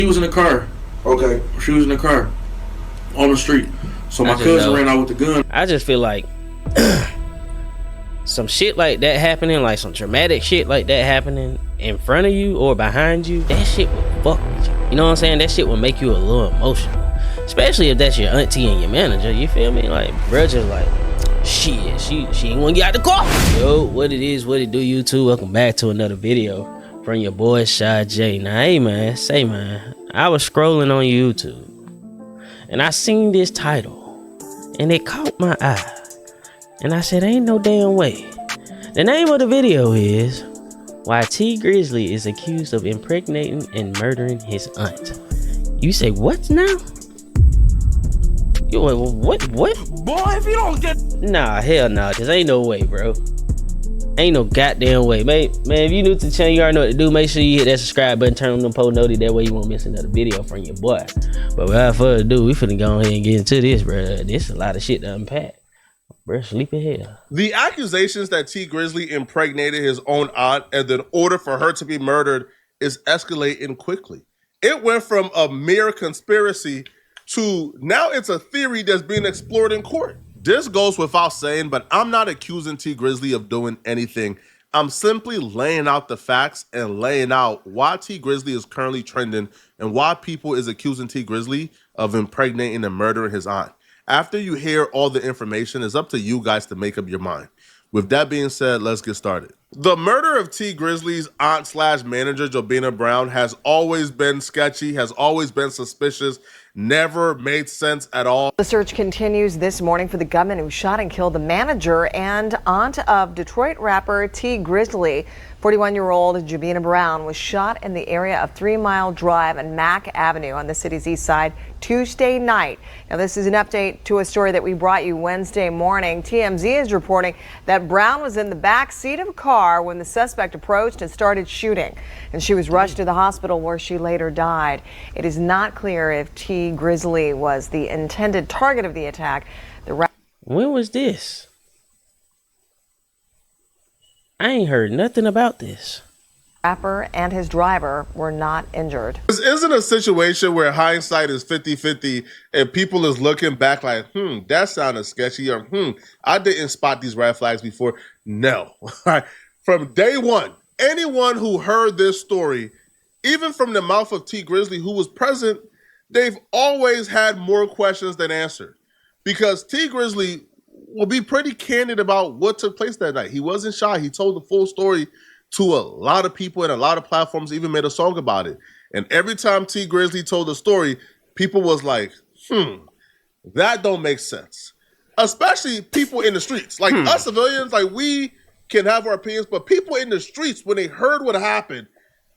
She was in the car. Okay. She was in the car on the street. So my cousin ran out with the gun. I just feel like some shit like that happening, like some traumatic shit like that happening in front of you or behind you, that shit will fuck with you. You know what I'm saying? That shit will make you a little emotional. Especially if that's your auntie and your manager, you feel me? Like, bruh just like, shit, she ain't wanna get out the car. Yo, what it is, what it do, YouTube? Welcome back to another video from your boy, Shy J. Now, hey man, I was scrolling on YouTube and I seen this title and it caught my eye. And I said, ain't no damn way. The name of the video is Why T Grizzley is Accused of Impregnating and Murdering His Aunt. You say, what now? You what? Boy, if you don't get... Nah, hell nah, cause ain't no way, bro. Ain't no goddamn way. Man, if you new to the channel, you already know what to do. Make sure you hit that subscribe button, turn on them post notifications. That way you won't miss another video from your boy. But without further ado, we finna go ahead and get into this, bro. This is a lot of shit to unpack. Bro, sleep ahead. The accusations that T Grizzley impregnated his own aunt and then ordered for her to be murdered is escalating quickly. It went from a mere conspiracy to now it's a theory that's being explored in court. This goes without saying, but I'm not accusing T Grizzley of doing anything. I'm simply laying out the facts and laying out why T Grizzley is currently trending and why people is accusing T Grizzley of impregnating and murdering his aunt. After you hear all the information, it's up to you guys to make up your mind. With that being said, let's get started. The murder of T Grizzley's aunt slash manager, Jobina Brown, has always been sketchy, has always been suspicious, never made sense at all. The search continues this morning for the gunman who shot and killed the manager and aunt of Detroit rapper T Grizzley. 41-year-old Jobina Brown was shot in the area of 3 Mile Drive and Mack Avenue on the city's east side Tuesday night. Now, this is an update to a story that we brought you Wednesday morning. TMZ is reporting that Brown was in the back seat of a car when the suspect approached and started shooting, and she was rushed to the hospital where she later died. It is not clear if T Grizzley was the intended target of the attack. When was this? I ain't heard nothing about this. Rapper and his driver were not injured. This isn't a situation where hindsight is 50-50 and people is looking back like, that sounded sketchy, or I didn't spot these red flags before. No. From day one, anyone who heard this story, even from the mouth of T Grizzley, who was present, they've always had more questions than answered. Because T Grizzley will be pretty candid about what took place that night. He wasn't shy. He told the full story to a lot of people and a lot of platforms, even made a song about it. And every time T Grizzley told the story, people was like, that don't make sense. Especially people in the streets. Like us civilians, like we can have our opinions, but people in the streets, when they heard what happened,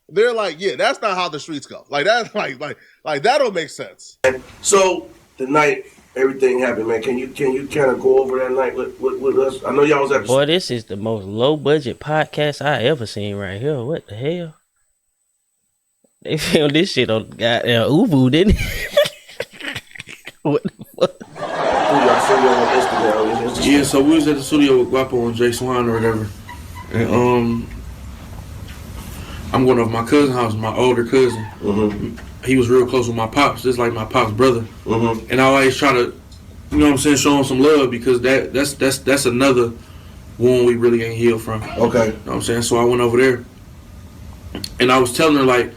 they're like, yeah, that's not how the streets go. Like that's like that don't make sense. So the night everything happened, man, can you kind of go over that night with us? I know y'all was at the... Boy, this is the most low budget podcast I ever seen right here. What the hell? They filmed this shit on goddamn Ubu, didn't they? What the fuck? Yeah, so we was at the studio with Guapo and Jay Swan or whatever. And I'm going over my cousin's house, my older cousin. He was real close with my pops, just like my pop's brother. And I always try to, you know what I'm saying, show him some love, because that's another wound we really ain't healed from. Okay. You know what I'm saying? So I went over there and I was telling her, like,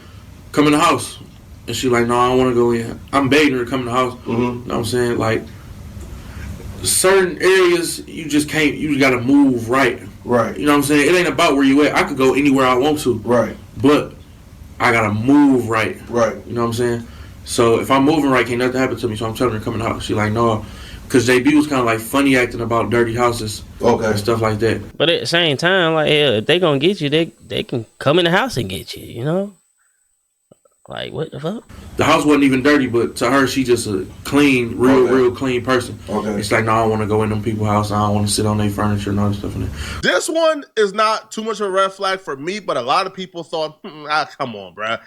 come in the house. And she like, no, I don't want to go in. I'm begging her to come in the house. You know what I'm saying? Like, certain areas you just can't, you just gotta move right. Right. You know what I'm saying? It ain't about where you at. I could go anywhere I want to. Right. But I gotta move right. Right. You know what I'm saying? So if I'm moving right, can't nothing happen to me. So I'm telling her to come in the house. She like, no. Because JB was kind of like funny acting about dirty houses. Okay. And stuff like that. But at the same time, like, hell, if they gonna get you, they can come in the house and get you, you know? Like, what the fuck? The house wasn't even dirty, but to her, she just a clean, real clean person. Okay. It's like, no, I don't want to go in them people's house. I don't want to sit on their furniture and all that stuff in there. This one is not too much of a red flag for me, but a lot of people thought, come on, bruh.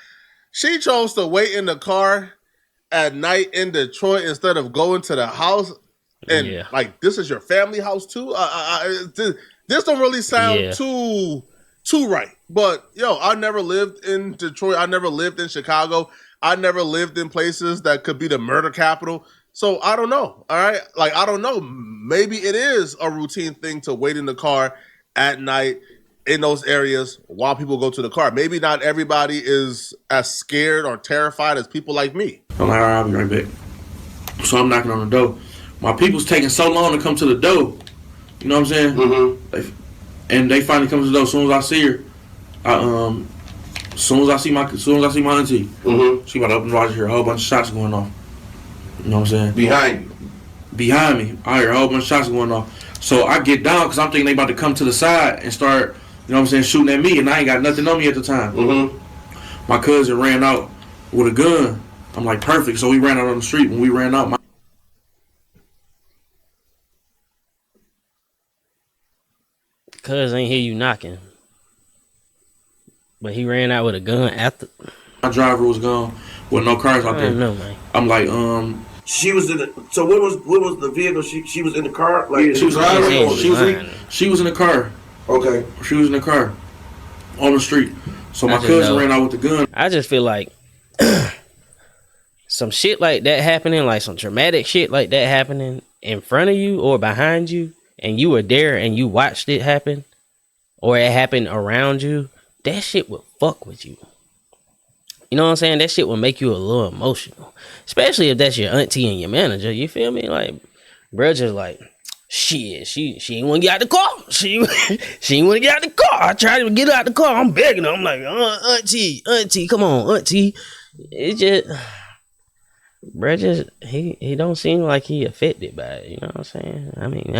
She chose to wait in the car at night in Detroit instead of going to the house. And like, this is your family house too? This don't really sound too right. But yo, I never lived in Detroit. I never lived in Chicago. I never lived in places that could be the murder capital. So I don't know. All right. Like, I don't know. Maybe it is a routine thing to wait in the car at night in those areas while people go to the car. Maybe not everybody is as scared or terrified as people like me. I'm like, all right, I'll be right back. So I'm knocking on the door. My people's taking so long to come to the door. You know what I'm saying? Mm-hmm. And they finally come to the door. As soon as I see her, as soon as I see my auntie, she about to open the door. I just hear a whole bunch of shots going off. You know what I'm saying? Behind me, I hear a whole bunch of shots going off. So I get down because I'm thinking they about to come to the side and start, you know what I'm saying, shooting at me, and I ain't got nothing on me at the time. My cousin ran out with a gun. I'm like, perfect. So we ran out on the street. When we ran out, Cuz ain't hear you knocking. But he ran out with a gun after. my driver was gone with no cars out I there. don't know, man. I'm like, She was in the. So what was the vehicle? She was in the car. Like yeah, she was in the car. Okay. She was in the car on the street. So my cousin ran out with the gun. I just feel like some shit like that happening, like some traumatic shit like that happening in front of you or behind you, and you were there and you watched it happen, or it happened around you, that shit would fuck with you. You know what I'm saying? That shit will make you a little emotional. Especially if that's your auntie and your manager. You feel me? Like, bruh just like, shit, she ain't want to get out the car. She ain't want to get out the car. I tried to get her out the car. I'm begging her. I'm like, auntie, come on, auntie. It just, bruh just, he don't seem like he affected by it. You know what I'm saying? I mean,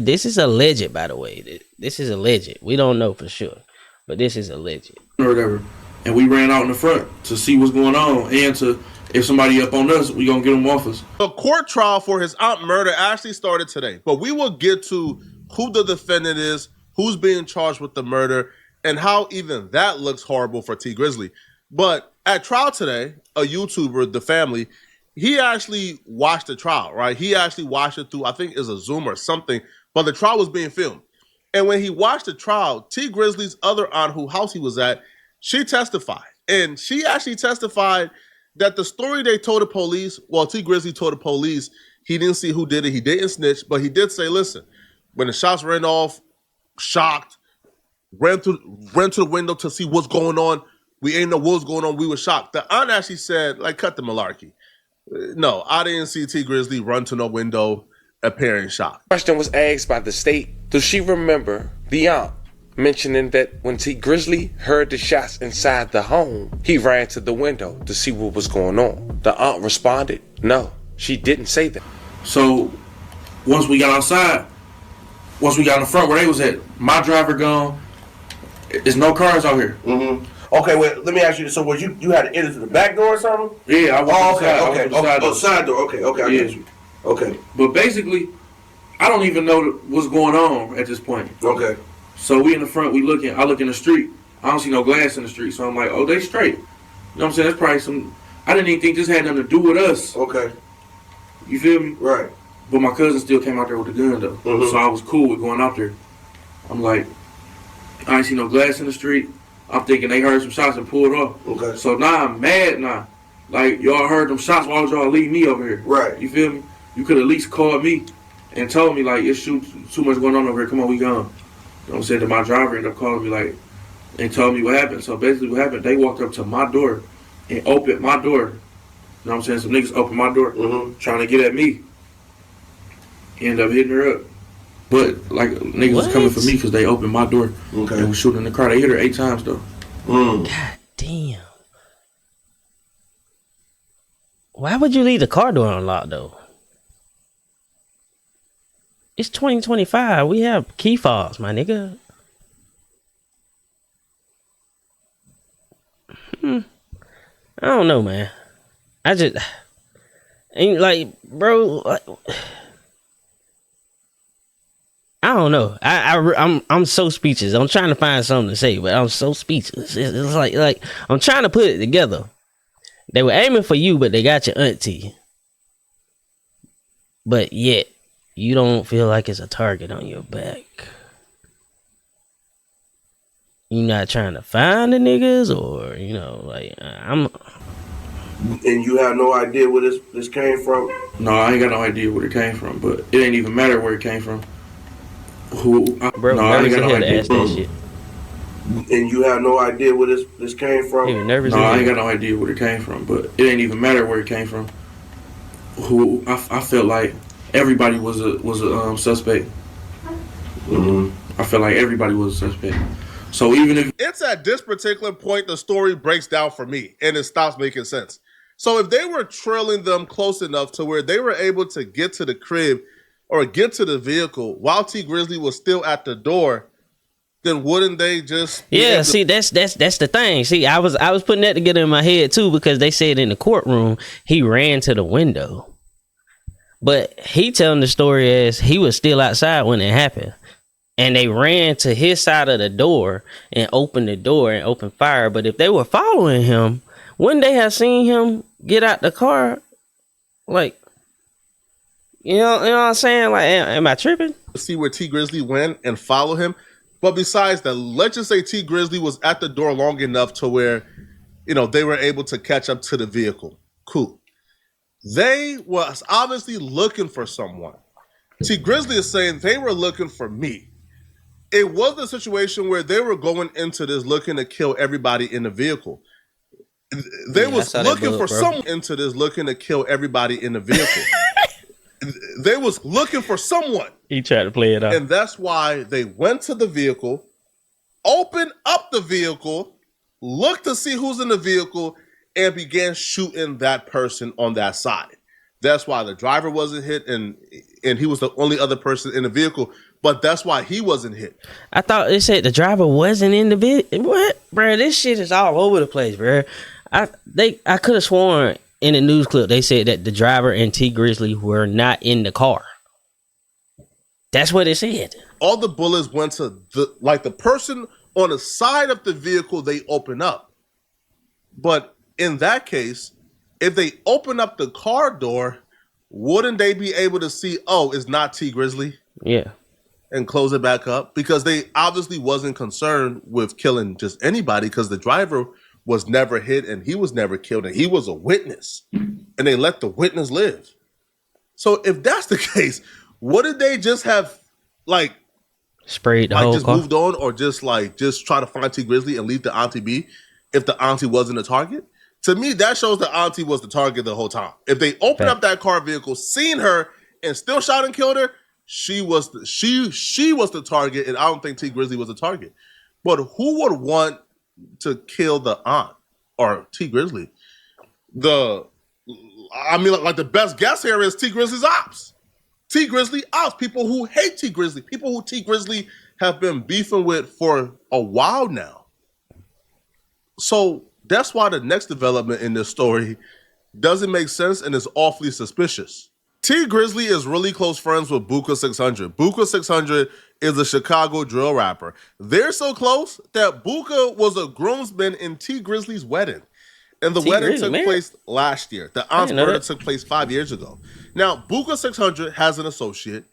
this is alleged, by the way. This is alleged. We don't know for sure. But this is alleged. Or whatever. And we ran out in the front to see what's going on, and to, if somebody up on us, we gonna get them off us. The court trial for his aunt murder actually started today, but we will get to who the defendant is, who's being charged with the murder, and how even that looks horrible for T Grizzley. But at trial today, a YouTuber, The Family, he actually watched the trial, right? He actually watched it through, I think it's a Zoom or something, but the trial was being filmed. And when he watched the trial, T Grizzley's other aunt, whose house he was at, she testified. And she actually testified that the story they told the police, well, T Grizzley told the police, he didn't see who did it, he didn't snitch, but he did say, listen, when the shots ran off, shocked, ran to the window to see what's going on, we ain't know what was going on, we were shocked. The aunt actually said, like, cut the malarkey. No, I didn't see T Grizzley run to no window appearing shocked. Question was asked by the state, does she remember the aunt mentioning that when T Grizzley heard the shots inside the home, he ran to the window to see what was going on? The aunt responded, no, she didn't say that. So once we got outside, once we got in the front where they was at, my driver gone. There's no cars out here. Okay, wait. Let me ask you. So, was you had to enter to the back door or something? Yeah, I was. Side door. Okay, I get you. Okay. But basically, I don't even know what's going on at this point. Okay. So we in the front, I look in the street. I don't see no glass in the street. So I'm like, oh, they straight. You know what I'm saying? That's probably some, I didn't even think this had nothing to do with us. Okay. You feel me? Right. But my cousin still came out there with the gun though. So I was cool with going out there. I'm like, I ain't see no glass in the street. I'm thinking they heard some shots and pulled off. Okay. So now I'm mad now. Like, y'all heard them shots, why would y'all leave me over here? Right. You feel me? You could at least call me and told me, like, it's too much going on over here. Come on, we gone. You know what I'm saying? That my driver ended up calling me, like, and told me what happened. So basically what happened, they walked up to my door and opened my door. You know what I'm saying? Some niggas opened my door trying to get at me. Ended up hitting her up. But, like, niggas was coming for me because they opened my door and was shooting in the car. They hit her 8 times, though. God damn. Why would you leave the car door unlocked, though? It's 2025. We have key fobs, my nigga. I don't know, man. I just ain't like, bro. Like, I don't know. I'm so speechless. I'm trying to find something to say, but I'm so speechless. It's like I'm trying to put it together. They were aiming for you, but they got your auntie. But yet, you don't feel like it's a target on your back. You not trying to find the niggas, or, you know, like, And you have no idea where this came from? No, I ain't got no idea where it came from, but it ain't even matter where it came from. Bro, no, I ain't got no idea. Ask that shit. And you have no idea where this came from? He was nervous. No, I ain't got no idea where it came from, but it ain't even matter where it came from. I felt like everybody was a suspect. I felt like everybody was a suspect. So even if It's at this particular point the story breaks down for me and it stops making sense. So if they were trailing them close enough to where they were able to get to the crib or get to the vehicle while T Grizzly was still at the door, then wouldn't they just see, that's the thing. See, I was putting that together in my head too, because they said in the courtroom he ran to the window. But he telling the story as he was still outside when it happened. And they ran to his side of the door and opened the door and opened fire. But if they were following him, wouldn't they have seen him get out the car? Like, you know what I'm saying? Like, am I tripping? see where T Grizzly went and follow him? But besides that, let's just say T Grizzly was at the door long enough to where, they were able to catch up to the vehicle. Cool. They was obviously looking for someone. T Grizzly is saying they were looking for me. It was a situation where they were going into this looking to kill everybody in the vehicle. They was looking for someone into this looking to kill everybody in the vehicle. They was looking for someone. He tried to play it out. And that's why they went to the vehicle, opened up the vehicle, looked to see who's in the vehicle, and began shooting that person on that side. That's why the driver wasn't hit, and he was the only other person in the vehicle. But that's why he wasn't hit. I thought they said the driver wasn't in the vehicle. What, bro? This shit is all over the place, bro. I could have sworn in the news clip they said that the driver and T Grizzly were not in the car. That's what it said. All the bullets went to the person on the side of the vehicle they open up. But in that case, if they open up the car door, wouldn't they be able to see, oh, it's not T Grizzly? Yeah. And close it back up? Because they obviously wasn't concerned with killing just anybody, because the driver was never hit and he was never killed and he was a witness. And they let the witness live. So if that's the case, wouldn't they just have sprayed the whole just car? Moved on, or just try to find T Grizzly and leave the auntie be if the auntie wasn't a target? To me, that shows the auntie was the target the whole time. If they opened up that car vehicle, seen her, and still shot and killed her, she was the target, and I don't think T Grizzly was the target. But who would want to kill the aunt or T Grizzly? The best guess here is T Grizzly's ops. T Grizzly ops. People who hate T Grizzly. People who T Grizzly have been beefing with for a while now. So that's why the next development in this story doesn't make sense and is awfully suspicious. T Grizzly is really close friends with Buka 600. Buka 600 is a Chicago drill rapper. They're so close that Buka was a groomsman in T Grizzly's wedding. And the wedding took place last year. The aunt's murder took place 5 years ago. Now, Buka 600 has an associate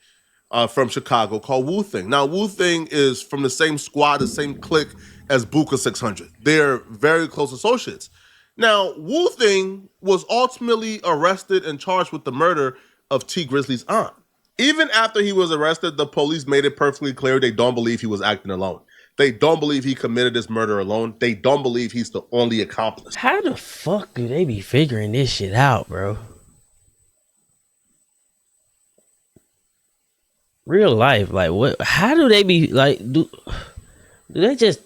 from Chicago called Wu Thing. Now, Wu Thing is from the same squad, the same clique as Buka 600. They're very close associates. Now, Wu Thing was ultimately arrested and charged with the murder of T Grizzly's aunt. Even after he was arrested, the police made it perfectly clear they don't believe he was acting alone. They don't believe he committed this murder alone. They don't believe he's the only accomplice. How the fuck do they be figuring this shit out, bro? Real life, like what? How do they be like? Do they just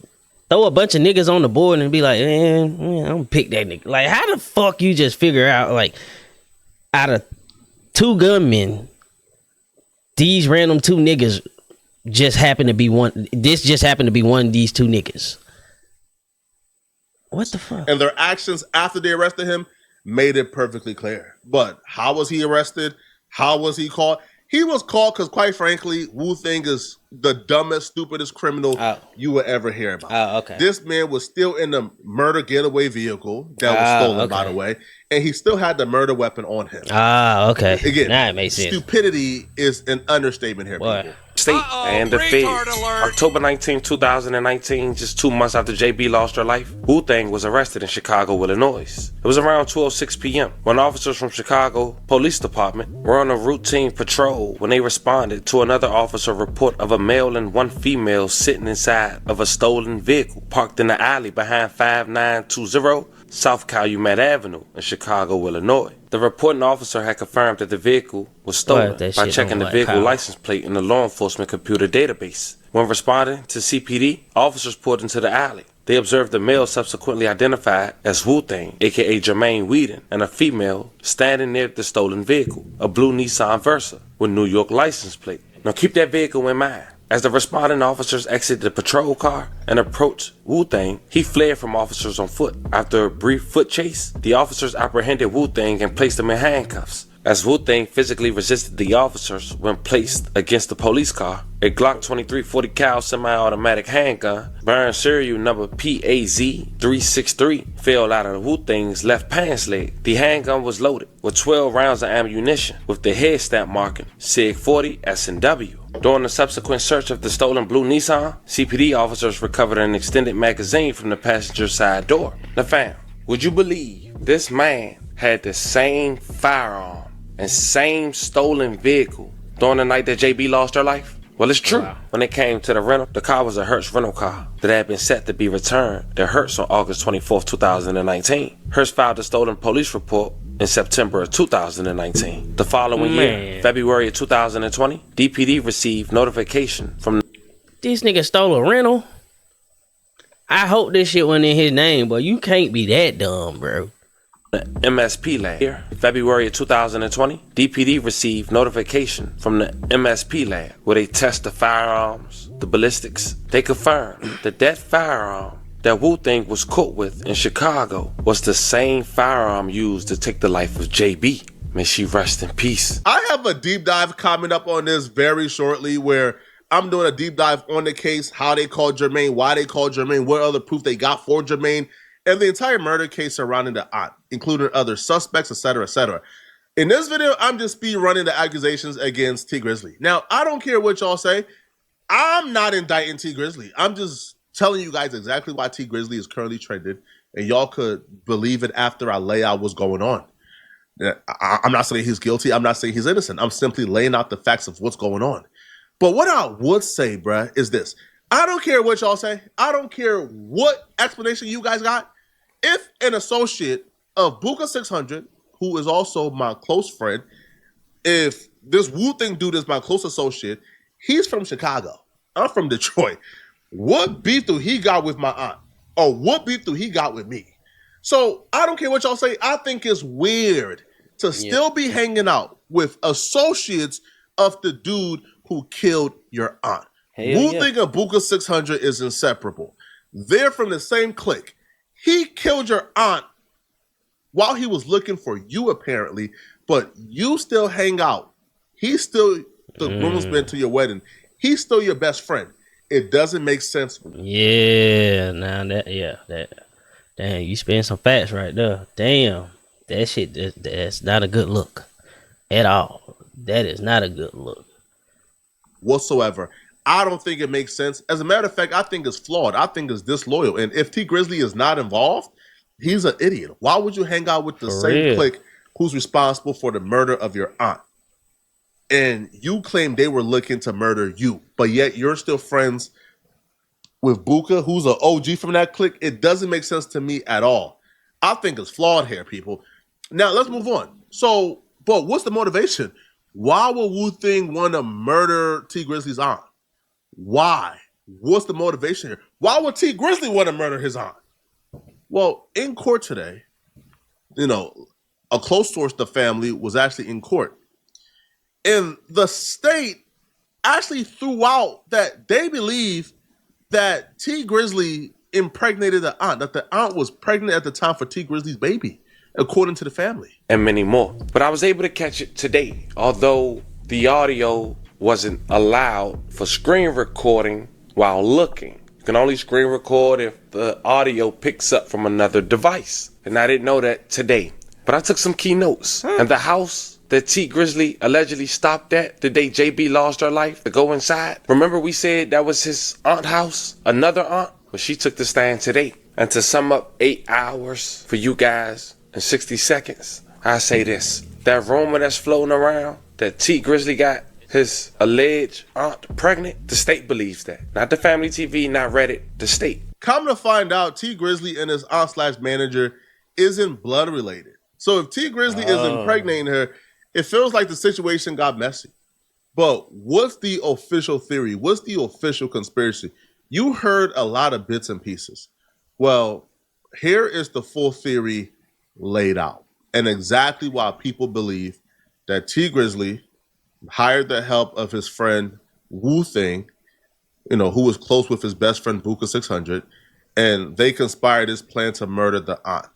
throw a bunch of niggas on the board and be like, man, I'm gonna pick that nigga? Like, how the fuck you just figure out, like, out of two gunmen, these random two niggas just happen to be one. This just happened to be one of these two niggas. What the fuck? And their actions after they arrested him made it perfectly clear. But how was he arrested? How was he caught? He was caught because, quite frankly, Wu Thing is the dumbest, stupidest criminal you will ever hear about. Oh, okay. This man was still in the murder getaway vehicle that was stolen, by the way, and he still had the murder weapon on him. Okay. Again, now it makes sense. Stupidity is an understatement here, Boy. people. state and the feds. October 19, 2019, just 2 months after JB lost her life, Wu-Tang was arrested in Chicago, Illinois. It was around 12:06 p.m. when officers from Chicago Police Department were on a routine patrol when they responded to another officer report of a male and one female sitting inside of a stolen vehicle parked in the alley behind 5920 South Calumet Avenue in Chicago, Illinois. The reporting officer had confirmed that the vehicle was stolen by checking the vehicle license plate in the law enforcement computer database. When responding to CPD, officers pulled into the alley. They observed a male subsequently identified as Wu-Tang, aka Jermaine Whedon, and a female standing near the stolen vehicle, a blue Nissan Versa with New York license plate. Now keep that vehicle in mind. As the responding officers exited the patrol car and approached Wu-Tang, he fled from officers on foot. After a brief foot chase, the officers apprehended Wu-Tang and placed him in handcuffs. As Wu-Tang physically resisted the officers when placed against the police car, a Glock 23 40 cal semi-automatic handgun, bearing serial number PAZ-363, fell out of Wu-Tang's left pants leg. The handgun was loaded with 12 rounds of ammunition with the head stamp marking SIG 40 S&W. During the subsequent search of the stolen blue Nissan, CPD officers recovered an extended magazine from the passenger side door. Now fam, would you believe this man had the same firearm and same stolen vehicle during the night that JB lost her life? Well, it's true. Wow. When it came to the rental, the car was a Hertz rental car that had been set to be returned to Hertz on August 24th, 2019. Hertz filed a stolen police report in September of 2019. The following year, February of 2020, DPD received notification from... This nigga stole a rental? I hope this shit wasn't in his name, but you can't be that dumb, bro. The MSP lab. Here, February of 2020, DPD received notification from the MSP lab where they test the firearms, the ballistics. They confirmed that that firearm that Wu-Tang was caught with in Chicago was the same firearm used to take the life of JB. May she rest in peace. I have a deep dive coming up on this very shortly where I'm doing a deep dive on the case, how they called Jermaine, why they called Jermaine, what other proof they got for Jermaine, and the entire murder case surrounding the aunt, including other suspects, etc., etc. In this video, I'm just speed running the accusations against T Grizzley. Now, I don't care what y'all say. I'm not indicting T Grizzley. I'm just telling you guys exactly why T Grizzley is currently trending, and y'all could believe it after I lay out what's going on. I'm not saying he's guilty. I'm not saying he's innocent. I'm simply laying out the facts of what's going on. But what I would say, bruh, is this. I don't care what y'all say. I don't care what explanation you guys got. If an associate of Buka 600, who is also my close friend, if this Wu-Tang dude is my close associate, he's from Chicago. I'm from Detroit. What beef do he got with my aunt? Or what beef do he got with me? So I don't care what y'all say. I think it's weird to still be hanging out with associates of the dude who killed your aunt. Wu-Tang and Buka 600 is inseparable. They're from the same clique. He killed your aunt while he was looking for you, apparently, but you still hang out. He's still the groomsman to your wedding. He's still your best friend. It doesn't make sense for me. Yeah, now damn, you spend some facts right there. Damn, that shit, that's not a good look at all. That is not a good look whatsoever. I don't think it makes sense. As a matter of fact, I think it's flawed. I think it's disloyal. And if T Grizzley is not involved, he's an idiot. Why would you hang out with the same clique who's responsible for the murder of your aunt? And you claim they were looking to murder you, but yet you're still friends with Buka, who's an OG from that clique. It doesn't make sense to me at all. I think it's flawed here, people. Now, let's move on. So, but what's the motivation? Why would Wu-Tang want to murder T Grizzley's aunt? Why? What's the motivation here? Why would T Grizzley want to murder his aunt? Well, in court today, a close source to the family was actually in court. And the state actually threw out that they believe that T Grizzley impregnated the aunt, that the aunt was pregnant at the time for T Grizzley's baby, according to the family. And many more. But I was able to catch it today, although the audio wasn't allowed for screen recording while looking. You can only screen record if the audio picks up from another device. And I didn't know that today. but I took some key notes. And the house that T Grizzley allegedly stopped at the day JB lost her life to go inside. Remember we said that was his aunt's house? Another aunt? Well, she took the stand today. And to sum up 8 hours for you guys in 60 seconds, I say this. That rumor that's floating around that T Grizzley got his alleged aunt pregnant, the state believes that. Not the family TV, not Reddit, the state. Come to find out, T Grizzley and his aunt/manager isn't blood related. So if T Grizzley is impregnating her, it feels like the situation got messy. But what's the official theory? What's the official conspiracy? You heard a lot of bits and pieces. Well, here is the full theory laid out and exactly why people believe that T Grizzley hired the help of his friend Wu Thing, who was close with his best friend Buka 600, and they conspired this plan to murder the aunt.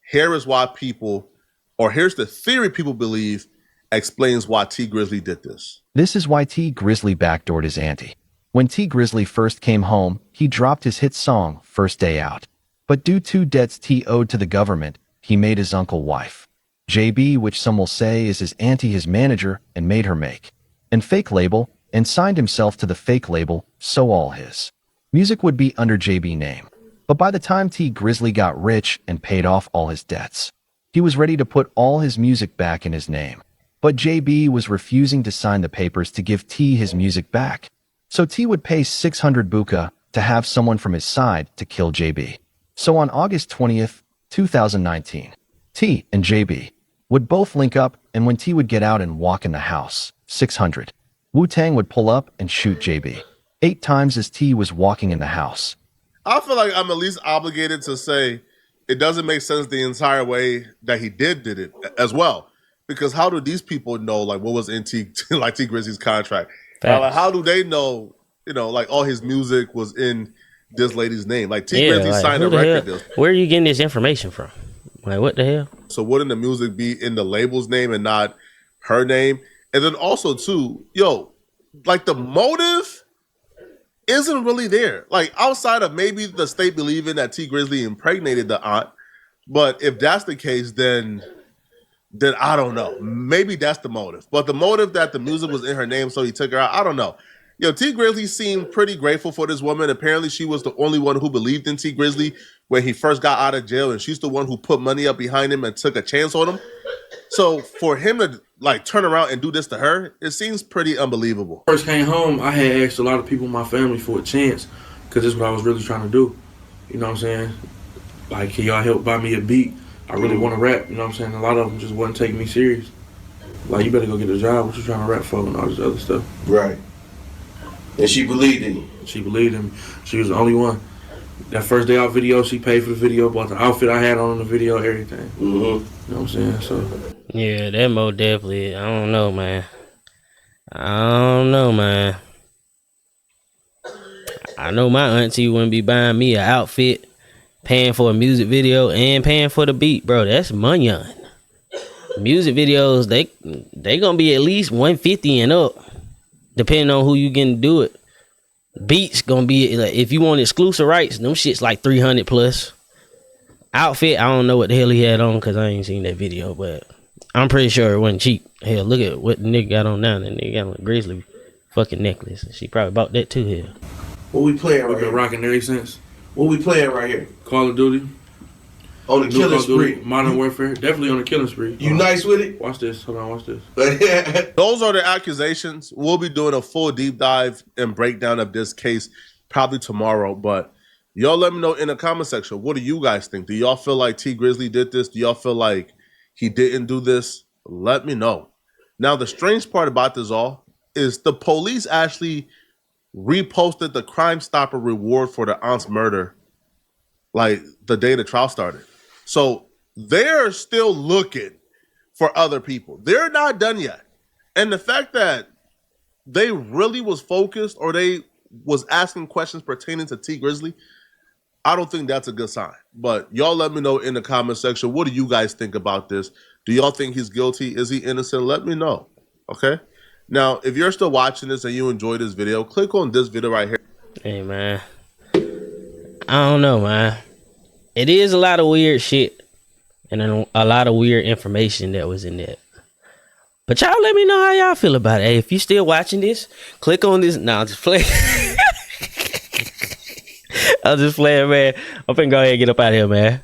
Here's the theory people believe explains why T Grizzley did this. This is why T Grizzley backdoored his auntie. When T Grizzley first came home, he dropped his hit song, First Day Out. But due to debts T owed to the government, he made his uncle wife, JB, which some will say is his auntie, his manager, and made her make and fake label, and signed himself to the fake label, So All His music would be under JB name. But by the time T Grizzley got rich and paid off all his debts, he was ready to put all his music back in his name. But JB was refusing to sign the papers to give T his music back. So T would pay 600 buka to have someone from his side to kill JB. So on August 20th, 2019, T and JB would both link up, and when T would get out and walk in the house, 600, Wu-Tang would pull up and shoot JB 8 times as T was walking in the house. I feel like I'm at least obligated to say it doesn't make sense the entire way that he did it as well. Because how do these people know what was in T Grizzly's contract? How do they know, all his music was in this lady's name? T Grizzly signed a record deal. Where are you getting this information from? What the hell? So wouldn't the music be in the label's name and not her name? And then also too, the motive isn't really there. Outside of maybe the state believing that T Grizzley impregnated the aunt, but if that's the case, then I don't know. Maybe that's the motive. But the motive that the music was in her name, so he took her out, I don't know. T Grizzley seemed pretty grateful for this woman. Apparently, she was the only one who believed in T Grizzley when he first got out of jail, and she's the one who put money up behind him and took a chance on him. So for him to turn around and do this to her, it seems pretty unbelievable. First came home, I had asked a lot of people in my family for a chance because this is what I was really trying to do. You know what I'm saying? Can y'all help buy me a beat? I really want to rap. You know what I'm saying? A lot of them just wasn't taking me serious. You better go get a job. What you trying to rap for and all this other stuff. Right. And she believed in you. She believed in me. She was the only one. That First Day Out video, she paid for the video, bought the outfit I had on in the video, everything. Mm-hmm. You know what I'm saying? So. Yeah, that Mo definitely. I don't know, man. I know my auntie wouldn't be buying me an outfit, paying for a music video, and paying for the beat, bro. That's money. Music videos, they gonna be at least 150 and up, depending on who you can do it. Beats gonna be if you want exclusive rights, them shit's 300 plus. Outfit, I don't know what the hell he had on because I ain't seen that video, but I'm pretty sure it wasn't cheap. Hell, look at what the nigga got on now. That nigga got a Grizzly fucking necklace. She probably bought that too here. What we playing right We've here? been rocking ever since. What we playing right here? Call of Duty. On the killing spree. Modern Warfare. Definitely on the killing spree. You nice with it? Watch this. Hold on, watch this. Those are the accusations. We'll be doing a full deep dive and breakdown of this case probably tomorrow. But y'all let me know in the comment section. What do you guys think? Do y'all feel like T Grizzley did this? Do y'all feel like he didn't do this? Let me know. Now, the strange part about this all is the police actually reposted the Crime Stopper reward for the aunt's murder the day the trial started. So they're still looking for other people. They're not done yet. And the fact that they really was focused or they was asking questions pertaining to T Grizzley, I don't think that's a good sign. But y'all let me know in the comment section. What do you guys think about this? Do y'all think he's guilty? Is he innocent? Let me know. Okay? Now, if you're still watching this and you enjoyed this video, click on this video right here. Hey, man. I don't know, man. It is a lot of weird shit. and then a lot of weird information that was in that. But y'all let me know how y'all feel about it. Hey, if you still watching this, click on this. Nah, I'm just playing. I'm just playing, man. I'm finna go ahead and get up out of here, man.